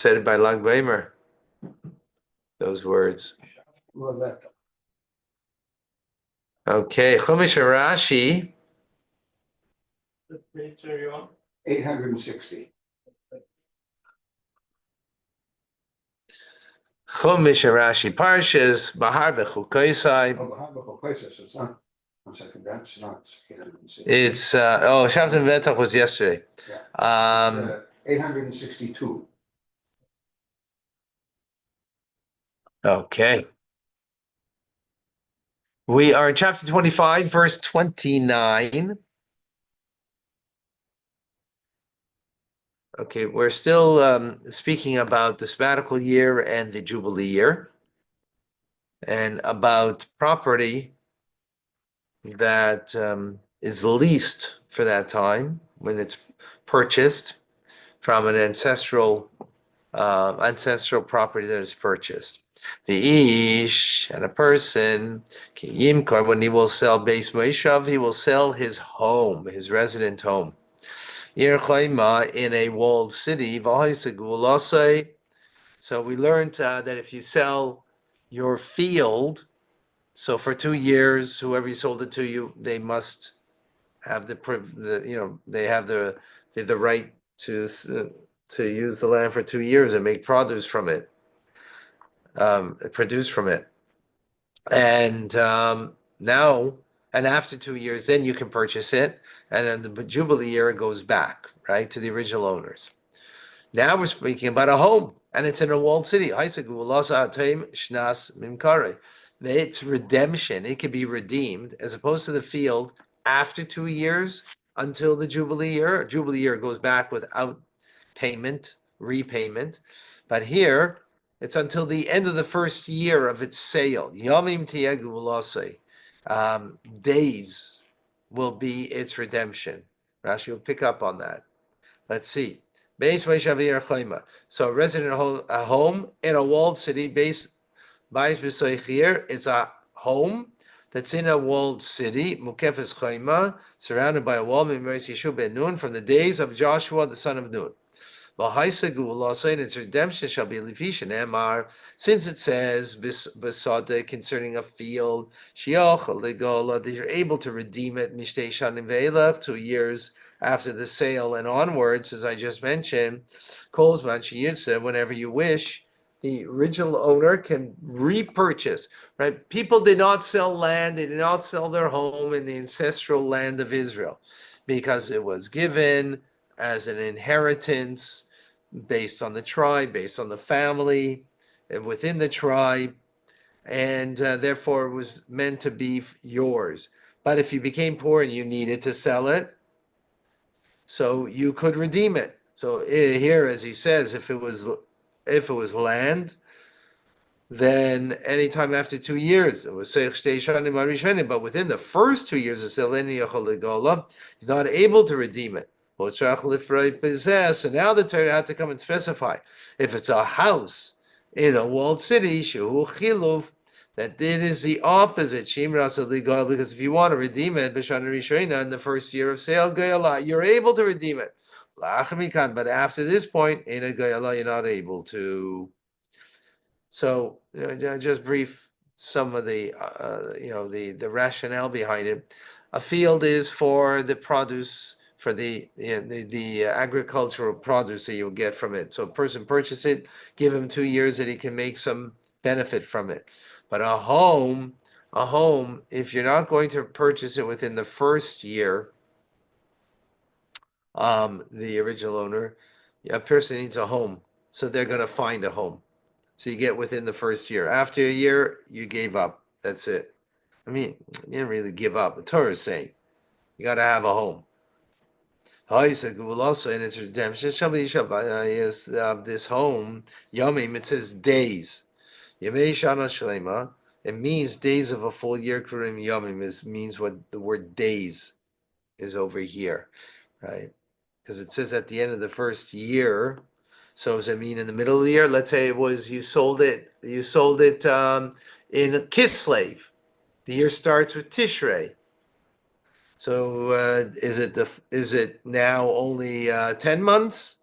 Said it by Lag Baimer. Those words. Okay, Chumash Rashi. What page are you on? 860. Chumash Rashi Parshas Behar-Bechukotai. Oh, Behar-Bechukotai, so it's not, one second, that's not 860. It's Shabbat and Vetach was yesterday. Yeah. 862. Okay. We are in chapter 25, verse 29. Okay, we're still speaking about the sabbatical year and the Jubilee year, and about property that is leased for that time when it's purchased from an ancestral property that is purchased. The ish and a person, yimkar, when he will sell Beis Moishav, he will sell his home, his resident home. In a walled city. So we learned that if you sell your field, so for 2 years, whoever you sold it to you, they must have they have the right to use the land for 2 years and make produce from it, produce from it. And now, and after 2 years, then you can purchase it, and then the Jubilee year it goes back, right, to the original owners. Now we're speaking about a home, and it's in a walled city. It's redemption. It can be redeemed, as opposed to the field after 2 years until the Jubilee year. Jubilee year goes back without repayment. But here, it's until the end of the first year of its sale. Yomim days will be its redemption. Rashi will pick up on that. Let's see. So a resident a home in a walled city, it's a home that's in a walled city, Mukefes Chayma, surrounded by a wall, from the days of Joshua, the son of Nun. And its redemption shall be Levish and Emar, since it says Besada concerning a field, that you're able to redeem it, Mishtei Shanim Ve'elach, 2 years after the sale and onwards, as I just mentioned, Kolzman Shiyirtze, whenever you wish, the original owner can repurchase, right? People did not sell land, they did not sell their home in the ancestral land of Israel because it was given as an inheritance based on the tribe, based on the family, and within the tribe, and therefore it was meant to be yours. But if you became poor and you needed to sell it, so you could redeem it. So here, as he says, if it was land, then anytime after 2 years, it was Seich Shtei Shanim Harishonim, but within the first 2 years of Seleni Yachol Legola, he's not able to redeem it. So now the Torah had to come and specify if it's a house in a walled city, Shehu Chiluv, that it is the opposite, because if you want to redeem it, in the first year of sale, you're able to redeem it. But after this point, in a Gayala, you're not able to. So just brief some of the the rationale behind it. A field is for the produce, for the agricultural produce that you'll get from it. So a person purchase it, give him 2 years that he can make some benefit from it. But a home, if you're not going to purchase it within the first year, the original owner, a person needs a home, so they're going to find a home. So you get within the first year. After a year, you gave up. That's it. I mean, you didn't really give up. The Torah is saying you got to have a home. He said, also in its redemption, this home, Yomim, it says days. Yemei Shana Shlema, it means days of a full year. Kurim Yomim means what the word days is over here, right? Because it says at the end of the first year. So does it mean in the middle of the year? Let's say it was you sold it in Kislev. The year starts with Tishrei. So is it now only 10 months,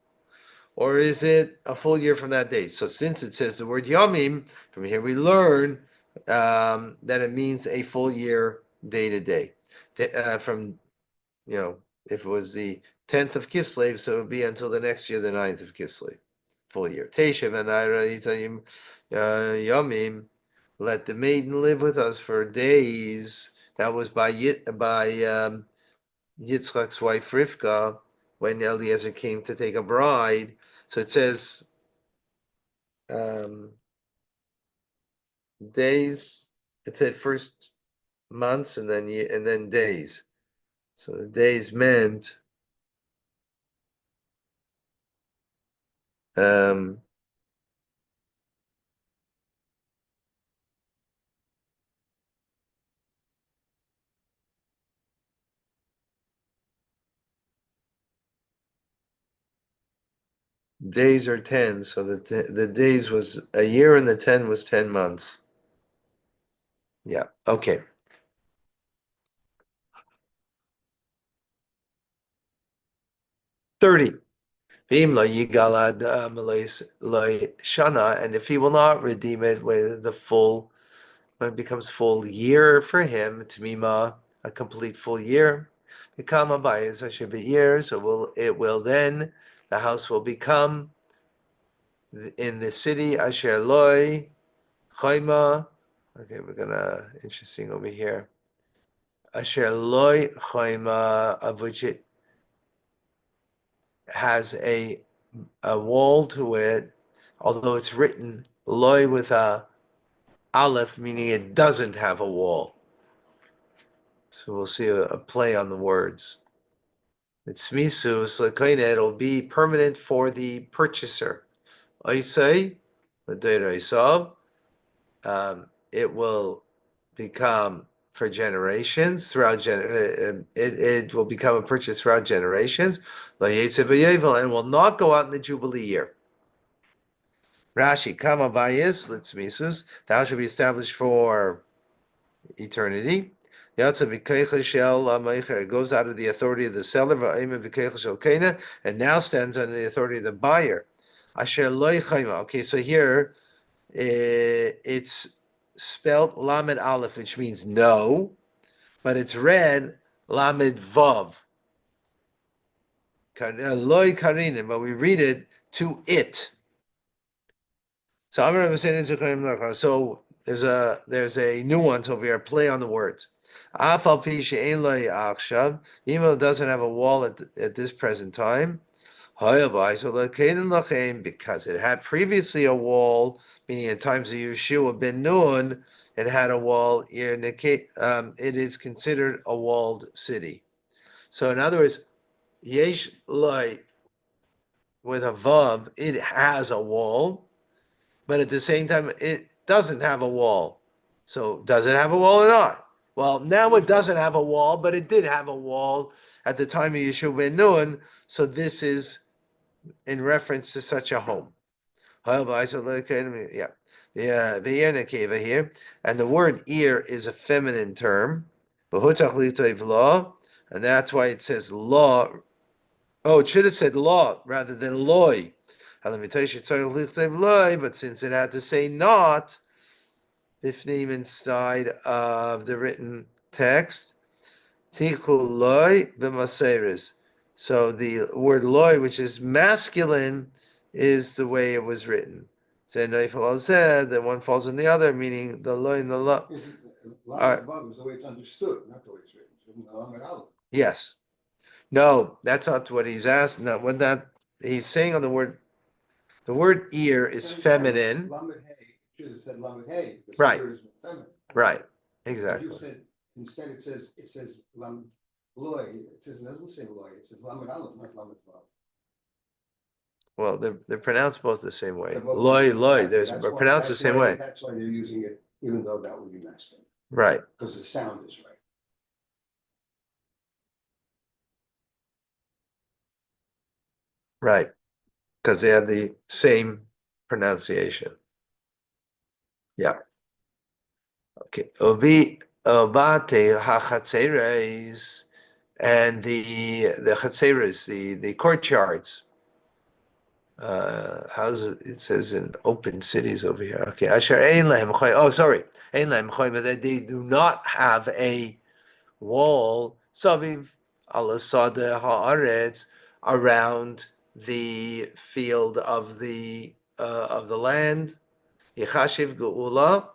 or is it a full year from that day? So since it says the word Yomim, from here we learn that it means a full year day to day. From, if it was the 10th of Kislev, so it would be until the next year, the 9th of Kislev, full year. Teshev and Yomim, let the maiden live with us for days. That was by Yitzchak's wife Rivka, when Eliezer came to take a bride. So it says days. It said first months and then days. So the days meant days are 10. So the days was a year and the 10 was 10 months. Yeah. Okay. 30. And if he will not redeem it with the full, when it becomes full year for him, Tamima, a complete full year, become a bias, I should be years, so it will then, the house will become in the city, Asher Loi, Chaima. Okay, we're gonna, interesting over here. Asher Loi Chaima, of which it has a wall to it, although it's written Loi with a Aleph, meaning it doesn't have a wall. So we'll see a play on the words. It's misu, so it'll be permanent for the purchaser. I say, it will become for generations it will become a purchase throughout generations, and will not go out in the Jubilee year. Rashi, kama bayis litzmisus, thou shall be established for eternity. It goes out of the authority of the seller, and now stands under the authority of the buyer. Okay, so here it's spelled Lamed Aleph, which means no, but it's read Lamed Vav. Loy Karinin, but we read it to it. So I'm going to say so there's a nuance over here, play on the words. Even though it doesn't have a wall at this present time, because it had previously a wall, meaning in times of Yeshua ben Nun, it had a wall. It is considered a walled city. So in other words, Yesh Loi with a Vav, it has a wall, but at the same time, it doesn't have a wall. So does it have a wall or not? Well, now it doesn't have a wall, but it did have a wall at the time of Yeshua ben Nun. So this is in reference to such a home. Yeah, the Nekeva here, and the word ear is a feminine term, and that's why it says law. Oh, it should have said law rather than loy. But since it had to say not, bifnim inside of the written text, tichul loy b'maseres. So the word loy, which is masculine, is the way it was written. Said that one falls in the other, meaning the loy and the lo. Lamed Vav is the way it's understood, not the way it's written. It's written Lamed Aleph. Yes. No, that's not what he's asking. No, what that he's saying on the word ear is feminine. Lamed Hey, should have said Lamed Hey, because Right. ear is feminine. Right. But Exactly. you said, instead it says Lamed Loy, it doesn't say Loy, it says Lamed Aleph, not Lamed Vav. Well, they're pronounced both the same way. They're both Loy, exactly. they're pronounced the same way. That's why they're using it, even though that would be masculine, Right. because the sound is right. Right. Because they have the same pronunciation. Yeah. Okay. Obi obate hachatzeres, and the chatzeres, the courtyards. How's it? It says in open cities over here. Okay, Asher ein lahem choy. Oh, sorry, ein lahem choy, but they do not have a wall. Saviv alasada haaretz around the field of the land. Yechashiv geula.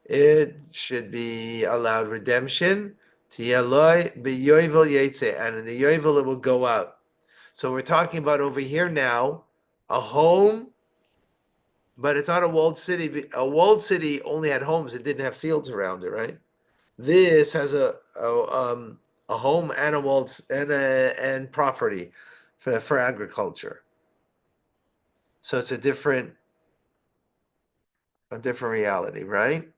It should be allowed redemption. Tiyaloi beyovel yetze, and in the yovel it will go out. So we're talking about over here now, a home, but it's not a walled city. A walled city only had homes; it didn't have fields around it, right? This has a home and a walled and property for agriculture. So it's a different reality, right?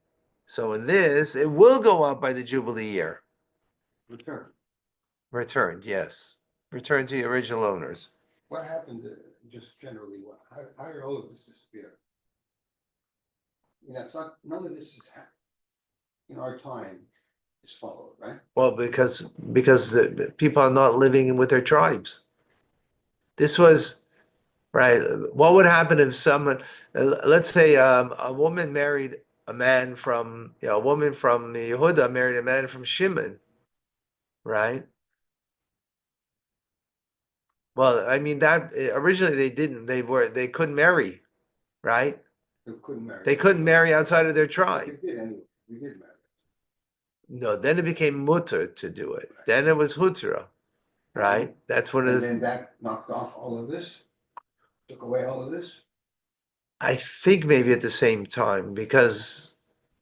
So in this, it will go up by the Jubilee year. Returned, yes. Returned to the original owners. What happened, just generally, how did all of this disappear? You know, it's not, none of this is in our time is followed, right? Well, because the people are not living with their tribes. This was right. What would happen if someone, let's say, a woman married a man from, a woman from Yehuda married a man from Shimon, right? Well, I mean that originally they didn't. They couldn't marry, right? They couldn't marry. They couldn't marry outside of their tribe. We did anyway, we did marry. No, then it became mutter to do it. Then it was hutra, right? That's one of And the. then that knocked off all of this, took away all of this. I think maybe at the same time, because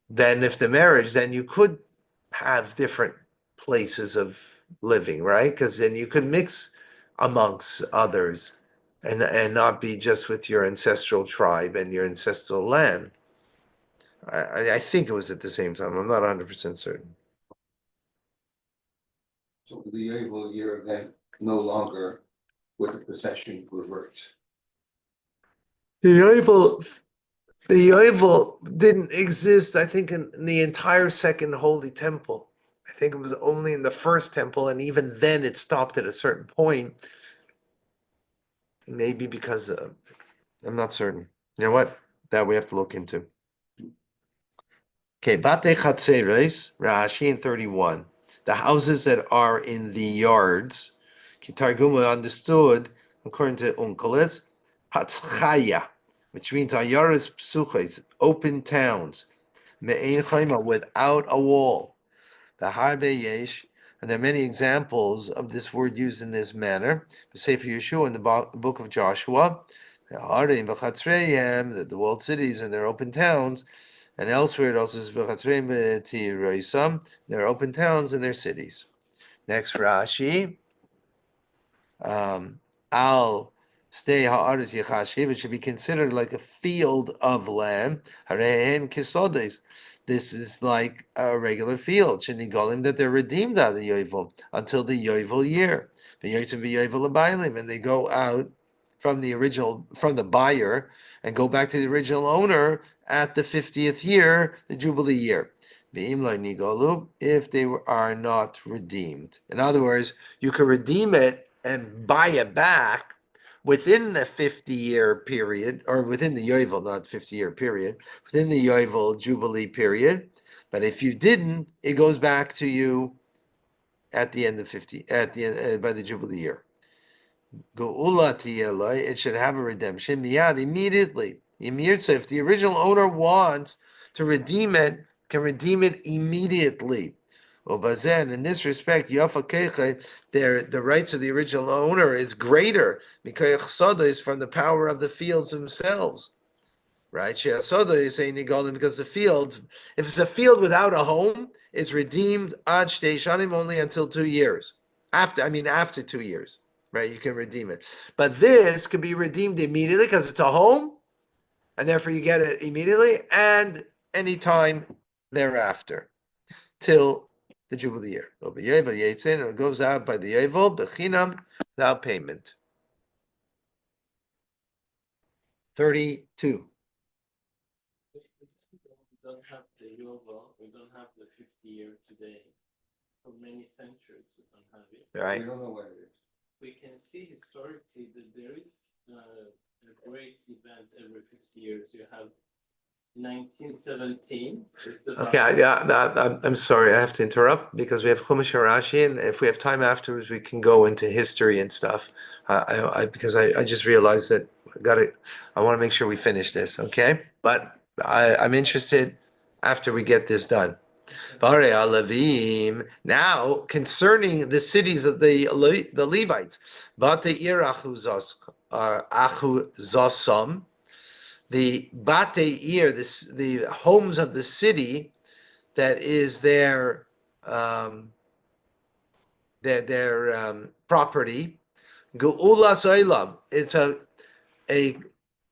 then if the marriage, then you could have different places of living, right? Because then you could mix amongst others and not be just with your ancestral tribe and your ancestral land. I think it was at the same time. I'm not 100% certain. So the Yovel year then no longer with the possession reverts. The Yovel didn't exist, I think, in the entire second holy temple. I think it was only in the first temple, and even then it stopped at a certain point. Maybe because I'm not certain. You know what? That we have to look into. Okay, Bate Chatzeres, Rashi in 31. The houses that are in the yards, Kitarguma understood, according to Unkeles, Hatzchaya, which means Ayaris Psuches, open towns, Me'ein Chaima, without a wall. Behar-Bechukotai yesh, and there are many examples of this word used in this manner. Sefer Yeshua in the book of Joshua, that the walled cities and their open towns, and elsewhere it also says their open towns and their cities. Next Rashi, al stay ha'aretz yechashiv, it should be considered like a field of land. Harehem kisodes. This is like a regular field. Shenigolim, that they're redeemed out of the yovel until the yovel year. The yotzim v'yovel abaylim, and they go out from the buyer, and go back to the original owner at the 50th year, the Jubilee year. If they are not redeemed. In other words, you can redeem it and buy it back within the 50-year period, or within the Yovel, not 50-year period, within the Yovel Jubilee period. But if you didn't, it goes back to you at the end of 50, at the end by the Jubilee year. Geula tiyeloi, it should have a redemption miyad, immediately. If the original owner wants to redeem it, can redeem it immediately. Obazen, in this respect, Yafa Keche, the rights of the original owner is greater because from the power of the fields themselves. Right? Sheasoda is saying Nigolim because the field, if it's a field without a home, it's redeemed ad shtei shanim only until 2 years. After 2 years, right? You can redeem it. But this could be redeemed immediately because it's a home, and therefore you get it immediately and any time thereafter till the Jubilee year. It goes out by the Yovel, Bechinam, without payment. 32. We don't have the Yovel, we don't have the 50-year today. For many centuries, we don't have it. Right. We don't know what it is. We can see historically that there is a great event every 50 years. You have 1917. Okay, I'm sorry, I have to interrupt because we have Chumash and Rashi, and if we have time afterwards, we can go into history and stuff. Because I just realized that I want to make sure we finish this, okay? But I'm interested after we get this done. Bare Alavim. Now, concerning the cities of the Levites, Bate Ir Achuzasam, the Bate Ir, the homes of the city that is their property. Geula Sailam. It's a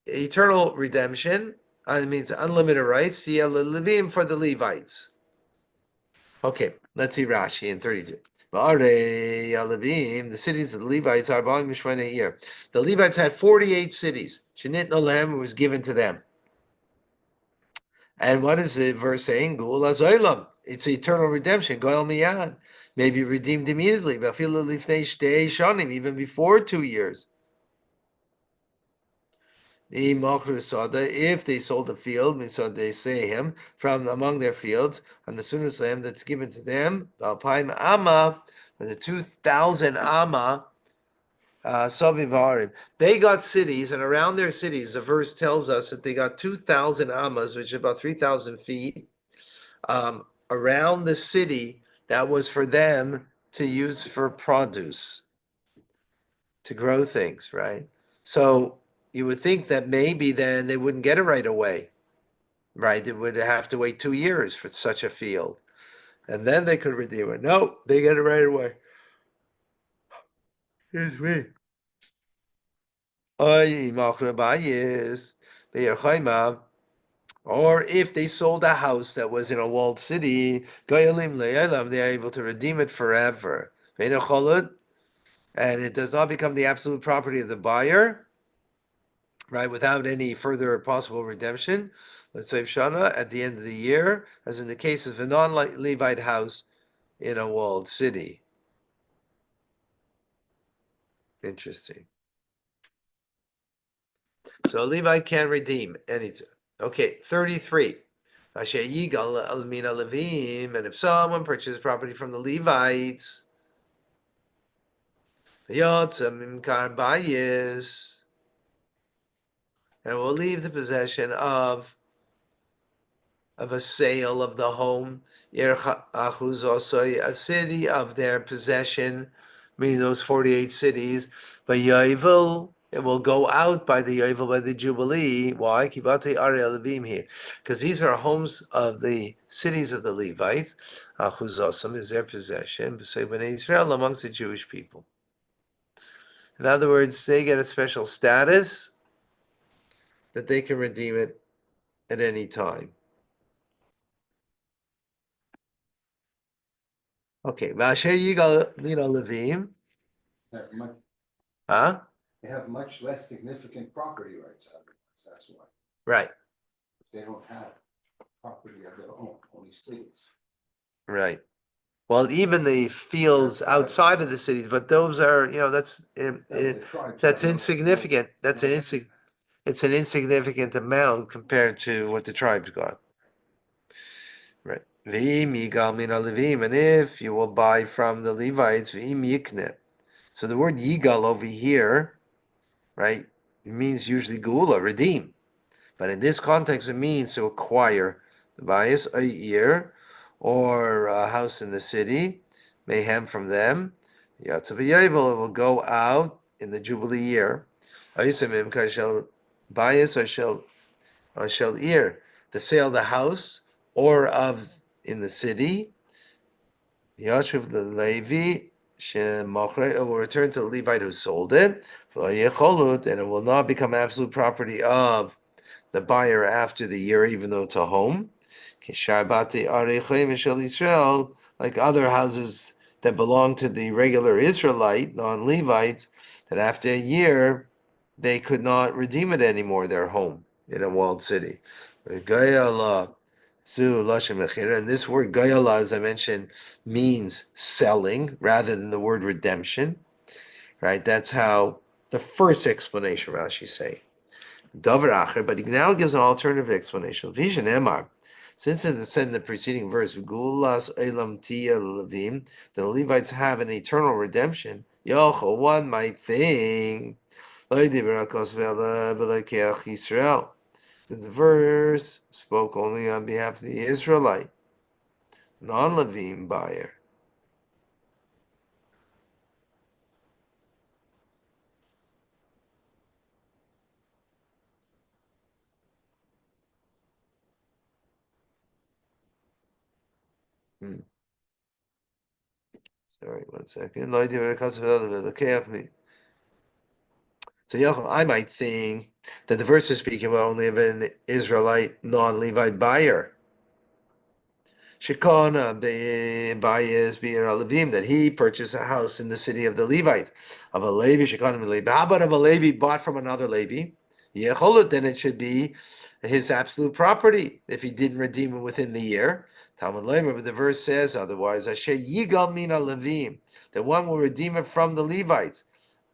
eternal redemption. I mean, it's unlimited rights. The Levim for the Levites. Okay, let's see Rashi in 32. The cities of the Levites are a year. The Levites had 48 cities. Shenit Nolam was given to them. And what is the verse saying? Geula Zoilam. It's eternal redemption. Goel Miyad. Maybe redeemed immediately. Even before 2 years. If they sold a field, they say him from among their fields, and as soon as them that's given to them, Alpaim Amma, with the 2,000 Amma, Sabivarim. They got cities, and around their cities, the verse tells us that they got 2,000 Ammas, which is about 3,000 feet, around the city that was for them to use for produce, to grow things, right? So you would think that maybe then they wouldn't get it right away, right? They would have to wait 2 years for such a field, and then they could redeem it. No, they get it right away. Excuse me. Or if they sold a house that was in a walled city, they are able to redeem it forever. And it does not become the absolute property of the buyer, right, without any further possible redemption. Let's say Shana at the end of the year, as in the case of a non-Levite house in a walled city. Interesting. So a Levite can redeem anything. Okay, 33. And if someone purchases property from the Levites, and will leave the possession of a sale of the home, a city of their possession, meaning those 48 cities. But Yovel, it will go out by the Yovel, by the Jubilee. Why? Kibate Ariel Levim here. Because these are homes of the cities of the Levites. Achuzosam is their possession. B'nei Israel amongst the Jewish people. In other words, they get a special status that they can redeem it at any time. Okay, Vasher Yigal Levim. Huh? They have much less significant property rights otherwise, that's why. Right. They don't have property of their own, only cities. Right. Well, even the fields outside of the cities, but those are, that's insignificant. It's an insignificant amount compared to what the tribes got. Right. And if you will buy from the Levites, so the word yigal over here, right, it means usually gula, redeem. But in this context, it means to acquire the bias, a year, or a house in the city, mayhem from them. It will go out in the Jubilee year. Bias, or shall ear, the sale of the house or of in the city. Yashuv the Levi, it will return to the Levite who sold it, and it will not become absolute property of the buyer after the year, even though it's a home. Like other houses that belong to the regular Israelite, non-Levites, that after a year they could not redeem it anymore, their home in a walled city. And this word gayala, as I mentioned, means selling rather than the word redemption. Right? That's how the first explanation Rashi say. Davar acher, but he now gives an alternative explanation. Vishan Emar, since it said in the preceding verse, "Gulas elam tia levim," the Levites have an eternal redemption. Yochel, one might think, that the verse spoke only on behalf of the Israelite, non-Levim buyer. Sorry, 1 second. So Yochel, I might think that the verse is speaking about only of an Israelite non-Levite buyer. Shekona Bayis Bir Levim, that he purchased a house in the city of the Levites. Of a Levi, Shekona Levi. How about if a Levi bought from another Levi? Yecholut, then it should be his absolute property if he didn't redeem it within the year. Talmud Leimer, but the verse says otherwise. Asher Yigal Mina Levim, that one will redeem it from the Levites.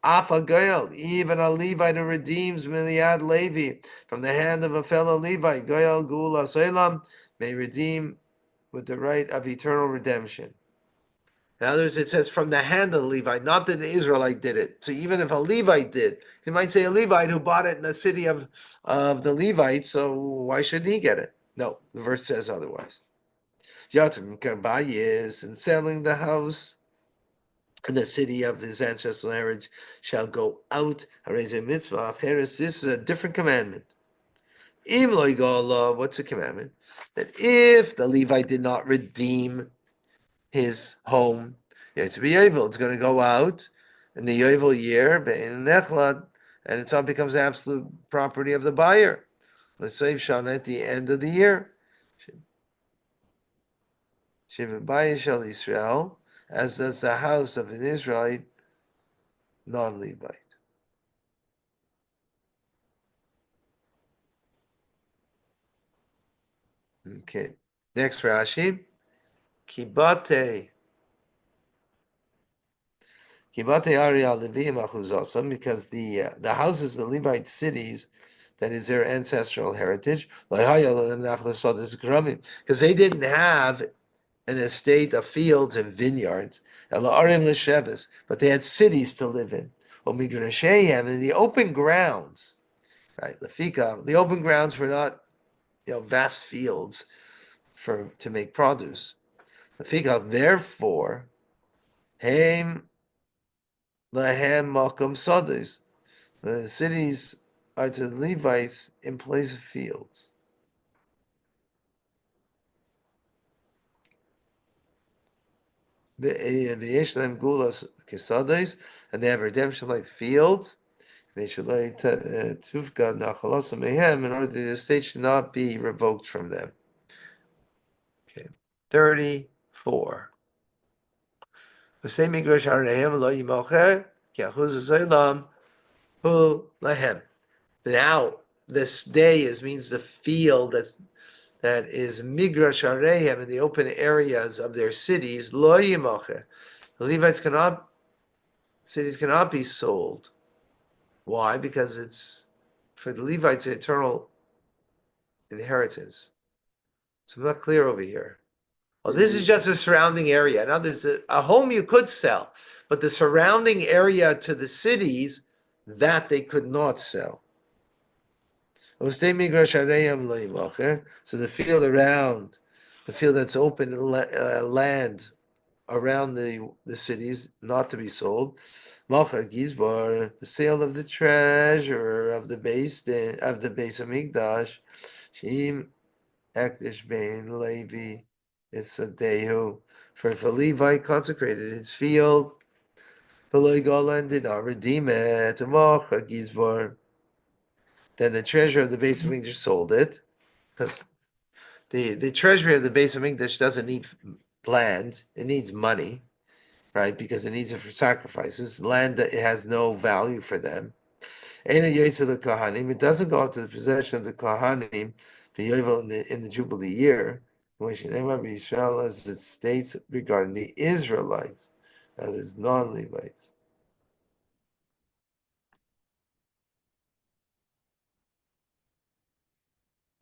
Afa Goyal, even a Levite who redeems Miliad Levi from the hand of a fellow Levite, Goyal Gula Selam, may redeem with the right of eternal redemption. In other words, it says from the hand of the Levite, not that an Israelite did it. So even if a Levite did, you might say a Levite who bought it in the city of the Levites, so why shouldn't he get it? No, the verse says otherwise. Yatim Karbayis, and selling the house in the city of his ancestral heritage shall go out. Mitzvah. This is a different commandment. What's the commandment? That if the Levite did not redeem his home, it's going to go out in the Yovel year, and it all becomes absolute property of the buyer. Let's say Shana at the end of the year. Shiva shall Israel, as does the house of an Israelite non-Levite. Okay. Next Rashi. Kibate. Kibate Ariel Levim Achuzasam, because the houses, the Levite cities, that is their ancestral heritage, because they didn't have an estate of fields and vineyards, but they had cities to live in. And the open grounds, right? The open grounds were not vast fields to make produce. Therefore, Haim Lahem Malkum Sadis. The cities are to the Levites in place of fields. V'yeshlem gulas kesadis, and they have redemption like fields. They should like tufgad nachalosim mehem, in order that the estate should not be revoked from them. Okay, 34. The same English harehem lo yimocher kiachuz zaylam hu lahem. Now this day means the field that is migrash arehem, in the open areas of their cities. Lo yimocher. The Levites cities cannot be sold. Why? Because it's for the Levites an eternal inheritance. So I'm not clear over here. Well, this is just a surrounding area. Now, there's a home you could sell, but the surrounding area to the cities, that they could not sell. So the field around, the field that's open land around the cities, not to be sold. Malchar Gizbar, the sale of the treasure of the base of Hamikdash, Shim Ekdish Bein Levi, it's a Dehu. For if a Levite consecrated his field, Veloigolan did not redeem it, Malchar Gizbar, then the treasure of the base of Hamikdash sold it, because the treasury of the base of Hamikdash doesn't need land, it needs money, right? Because it needs it for sacrifices. Land that it has no value for them. It doesn't go into the possession of the Kohanim in the Jubilee year, Israel, as it states regarding the Israelites, that is non-Levites.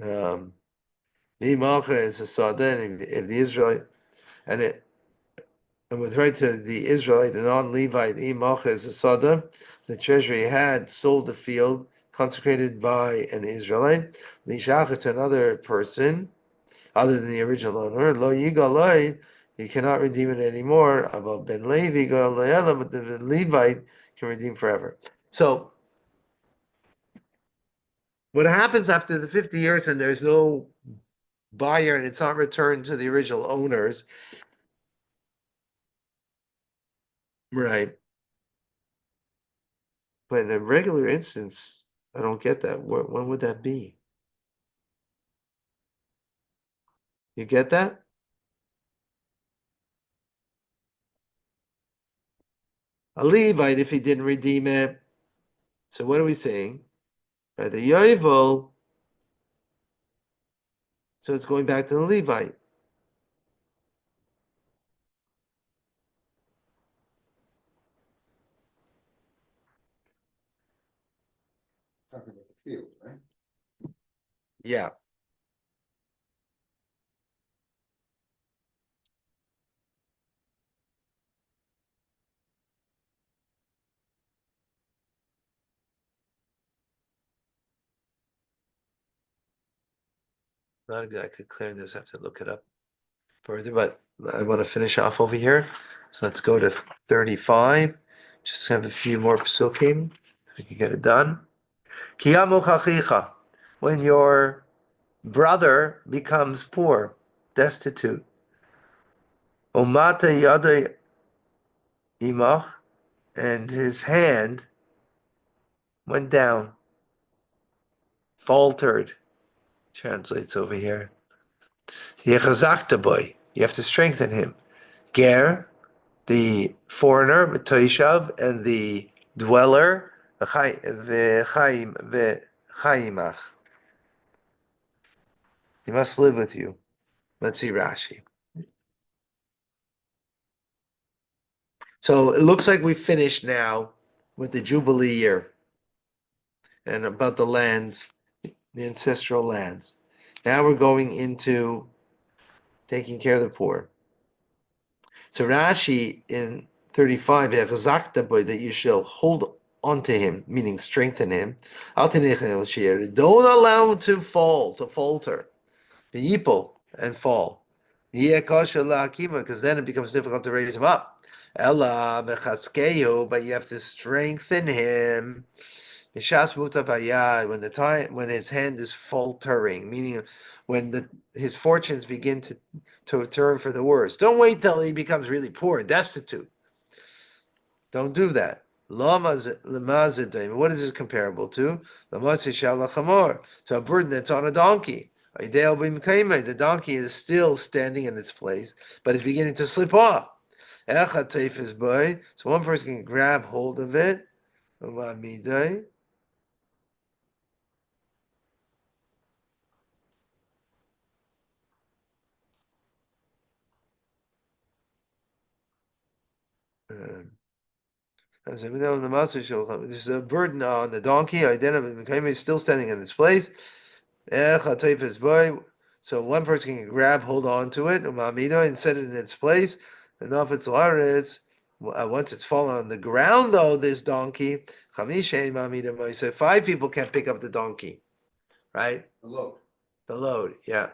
Imacha is a sada, and if the Israelite, and it, and with right to the Israelite and non-Levite, Imacha is a sada, the treasury had sold the field consecrated by an Israelite, Lishacha to another person, other than the original owner, Lo Yigaloi, you cannot redeem it anymore. About Ben Levi, but the Levite can redeem forever. So, what happens after the 50 years and there's no buyer and it's not returned to the original owners? Right. But in a regular instance, I don't get that. When would that be? You get that? A Levite if he didn't redeem it. So what are we saying? Right, the Yovel, so it's going back to the Levite. Talking about the field, right? Yeah. Not good. I could clear this. I have to look it up further, but I want to finish off over here. So let's go to 35. Just have a few more psukim. We can get it done. Kiyamu chachicha. When your brother becomes poor, destitute. Omata yada imach, and his hand went down, faltered. Translates over here. Yechazakta boy. You have to strengthen him. Ger, the foreigner, Toishav, and the dweller, V'chaimach. He must live with you. Let's see Rashi. So it looks like we finished now with the Jubilee year and about the lands, the ancestral lands. Now we're going into taking care of the poor. So Rashi in 35, that you shall hold onto him, meaning strengthen him. Don't allow him to fall, to falter. And fall. Because then it becomes difficult to raise him up. But you have to strengthen him. When his hand is faltering, meaning when his fortunes begin to turn for the worse. Don't wait till he becomes really poor and destitute. Don't do that. What is this comparable to? To a burden that's on a donkey. The donkey is still standing in its place, but it's beginning to slip off. So one person can grab hold of it. There's a burden on the donkey. Is still standing in its place. So one person can grab, hold on to it, and set it in its place. And if it's laretz, once it's fallen on the ground, though, this donkey, so 5 people can't pick up the donkey, right? The load. The load, yeah.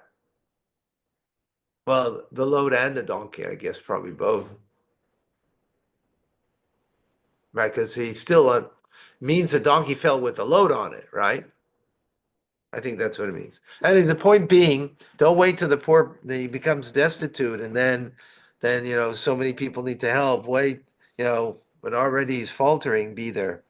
Well, the load and the donkey, I guess, probably both. Right, because he still means the donkey fell with the load on it, right? I think that's what it means. I think the point being, don't wait till the poor he becomes destitute, and then so many people need to help. Wait, when already he's faltering, be there.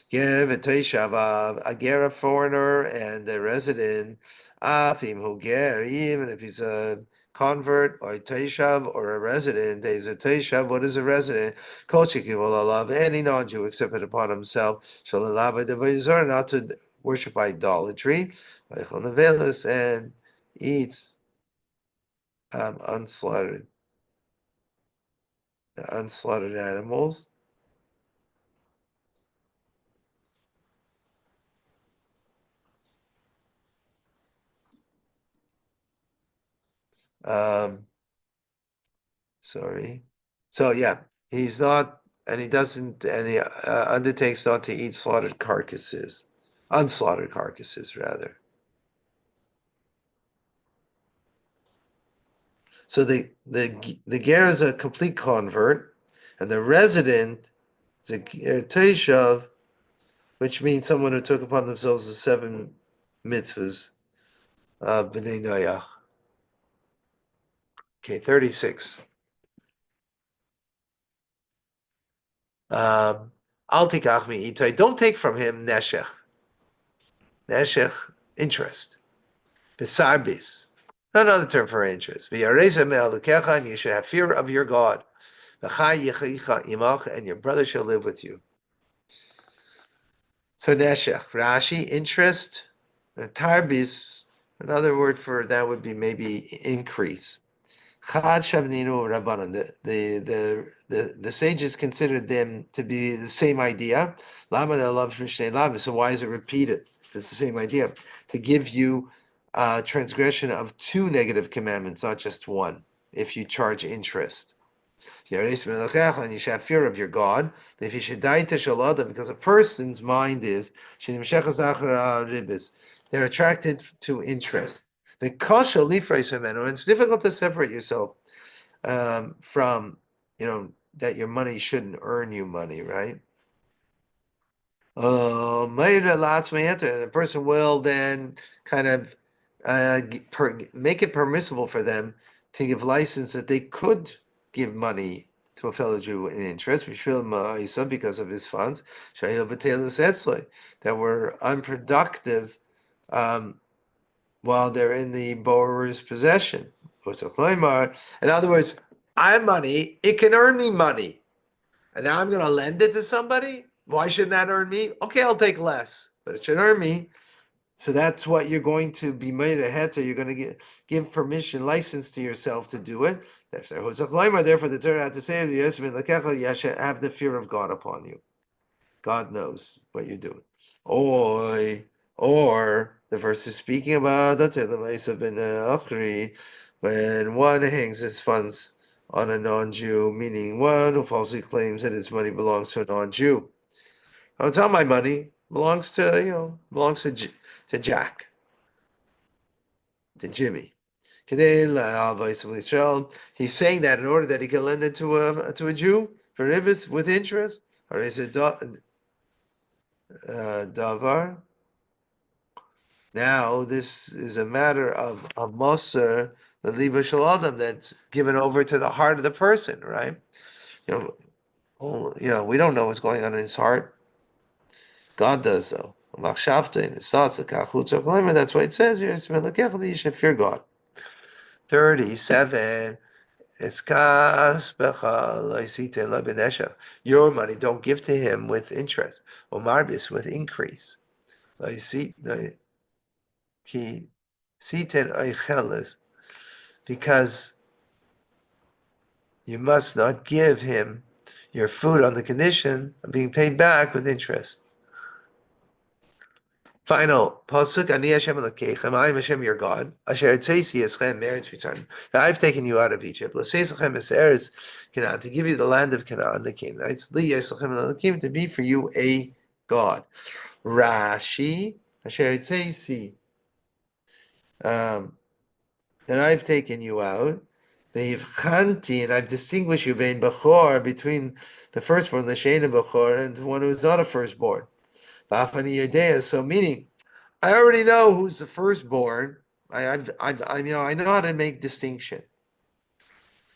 Give a Toshav, a ger, a foreigner, and a resident, Afim who ger, even if he's a convert or a Toshav or a resident, there's a Toshav. What is a resident? Kol shekivol alav, any non-Jew except it upon himself, shall allow not to worship idolatry, and eats unslaughtered animals. Sorry. So yeah, he's not, and he doesn't, and he undertakes not to eat slaughtered carcasses, unslaughtered carcasses rather. So the ger is a complete convert, and the resident is a ger teishav, which means someone who took upon themselves the 7 mitzvahs, b'nei noyach. Okay, 36. Al tikach mi'itai. Don't take from him neshech. Neshech, interest. Besarbis. Another term for interest. V'yareza me'alekecha, and you should have fear of your God. V'chai yichicha imach, and your brother shall live with you. So neshech, Rashi, interest. Tarbis, another word for that would be maybe increase. Chad Shavninu Rabbanan. The sages considered them to be the same idea. Lama love Lama. So why is it repeated? It's the same idea. To give you transgression of 2 negative commandments, not just one, if you charge interest. And you should have fear of your God. If you should die to Shalada, because a person's mind is they're attracted to interest. The kasha lifreis and it's difficult to separate yourself from, that your money shouldn't earn you money, right? The person will then kind of make it permissible for them to give license that they could give money to a fellow Jew in interest, because of his funds, that were unproductive while they're in the borrower's possession. In other words, I have money, it can earn me money. And now I'm going to lend it to somebody? Why shouldn't that earn me? Okay, I'll take less, but it should earn me. So that's what you're going to be made ahead to. You're going to give permission, license to yourself to do it. Therefore, the Torah had to say, you should have the fear of God upon you. God knows what you're doing. Or the verse is speaking about when one hangs his funds on a non-Jew, meaning one who falsely claims that his money belongs to a non-Jew. I'll tell my money belongs to Jack, to Jimmy. He's saying that in order that he can lend it to a Jew for ribis with interest, or is it davar? Now this is a matter of moser, the liba shel adam, that's given over to the heart of the person, right? We don't know what's going on in his heart. God does though. In his thoughts, that's why it says here, you should fear God. 37. Your money, don't give to him with interest, or marbis with increase. Because you must not give him your food on the condition of being paid back with interest. Final pasuk: Ani Hashem Elokeichem, I am Hashem your God. Asher etzeisi eschem meretz return. That I've taken you out of Egypt. L'seisachem es eretz Canaan, to give you the land of Canaan, the Canaanites. Li yesachem Elokim, to be for you a God. Rashi, Asher etzeisi, that I've taken you out. Ve'ivchanti, and I've distinguished you between the firstborn, the sheina bechor, and one who is not a firstborn. So meaning, I already know who's the firstborn. I know how to make distinction.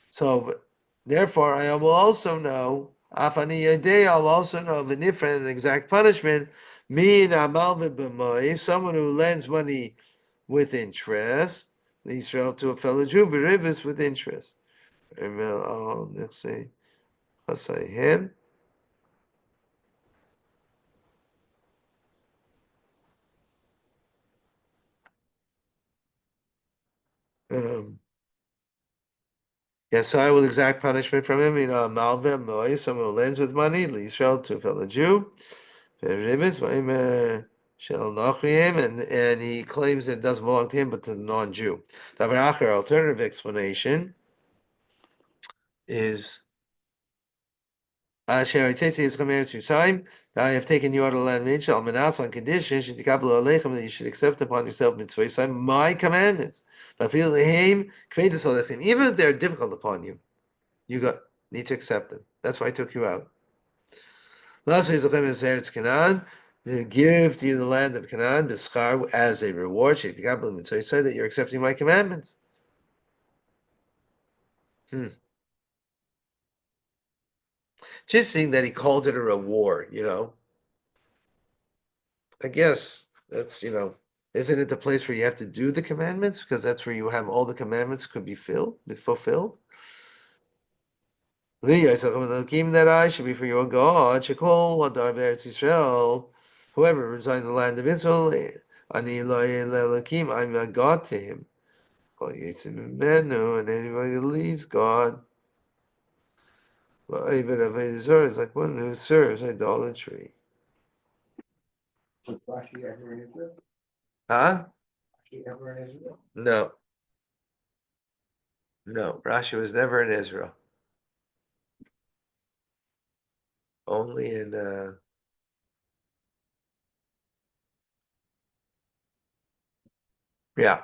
So therefore, I will also know. I'll also know of an exact punishment. Someone who lends money with interest, Israel to a fellow Jew, beribis with interest. Let's say him. So I will exact punishment from him. Someone who lends with money, Israel to a fellow Jew. Shel Nachriim, and he claims that it doesn't belong to him, but to the non-Jew. The alternative explanation is Asher is coming to time. Now I have taken you out of the land of Israel, Manas, on conditions that you should accept upon yourself mitzvah, my commandments. Even if they're difficult upon you, you need to accept them. That's why I took you out. Lastly, to give to you the land of Canaan, b'schar, as a reward. So you say that you're accepting my commandments. Interesting that he calls it a reward, I guess that's, isn't it the place where you have to do the commandments? Because that's where you have all the commandments could be fulfilled. That I should be for your God. Shekol Hadar Be'eretz Yisrael. Whoever resides in the land of Israel, Ani Elohim, I'm a God to him. And anybody who leaves God, well, even if it is like one who serves idolatry. Was Rashi ever in Israel? Huh? Rashi ever in Israel? No. Rashi was never in Israel. Only in yeah.